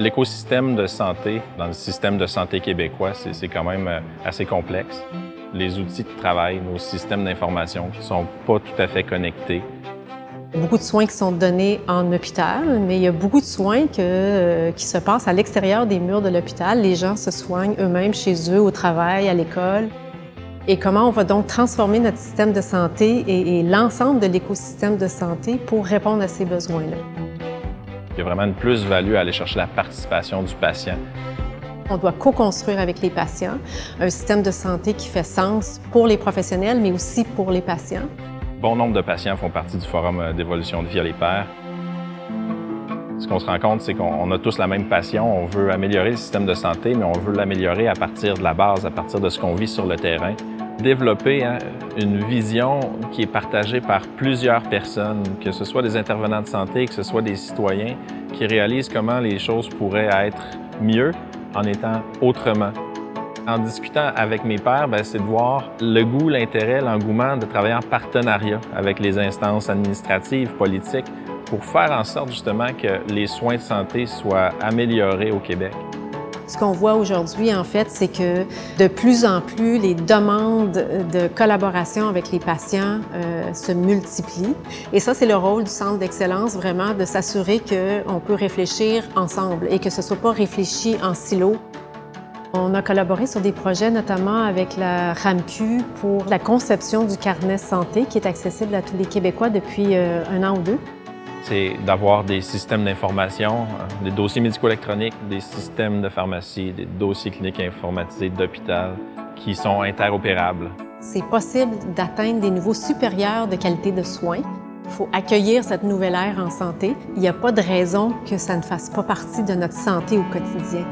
L'écosystème de santé dans le système de santé québécois, c'est quand même assez complexe. Les outils de travail, nos systèmes d'information ne sont pas tout à fait connectés. Il y a beaucoup de soins qui sont donnés en hôpital, mais il y a beaucoup de soins qui se passent à l'extérieur des murs de l'hôpital. Les gens se soignent eux-mêmes chez eux, au travail, à l'école. Et comment on va donc transformer notre système de santé et l'ensemble de l'écosystème de santé pour répondre à ces besoins-là? Il y a vraiment une plus-value à aller chercher la participation du patient. On doit co-construire avec les patients un système de santé qui fait sens pour les professionnels, mais aussi pour les patients. Bon nombre de patients font partie du Forum d'évolution de vie à les pairs. Ce qu'on se rend compte, c'est qu'on a tous la même passion. On veut améliorer le système de santé, mais on veut l'améliorer à partir de la base, à partir de ce qu'on vit sur le terrain. Développer une vision qui est partagée par plusieurs personnes, que ce soit des intervenants de santé, que ce soit des citoyens, qui réalisent comment les choses pourraient être mieux en étant autrement. En discutant avec mes pairs, c'est de voir le goût, l'intérêt, l'engouement de travailler en partenariat avec les instances administratives, politiques, pour faire en sorte justement que les soins de santé soient améliorés au Québec. Ce qu'on voit aujourd'hui, en fait, c'est que de plus en plus, les demandes de collaboration avec les patients se multiplient. Et ça, c'est le rôle du Centre d'excellence, vraiment, de s'assurer qu'on peut réfléchir ensemble et que ce ne soit pas réfléchi en silo. On a collaboré sur des projets, notamment avec la RAMQ, pour la conception du carnet santé qui est accessible à tous les Québécois depuis un an ou deux. C'est d'avoir des systèmes d'information, des dossiers médico-électroniques, des systèmes de pharmacie, des dossiers cliniques informatisés d'hôpital qui sont interopérables. C'est possible d'atteindre des niveaux supérieurs de qualité de soins. Il faut accueillir cette nouvelle ère en santé. Il n'y a pas de raison que ça ne fasse pas partie de notre santé au quotidien.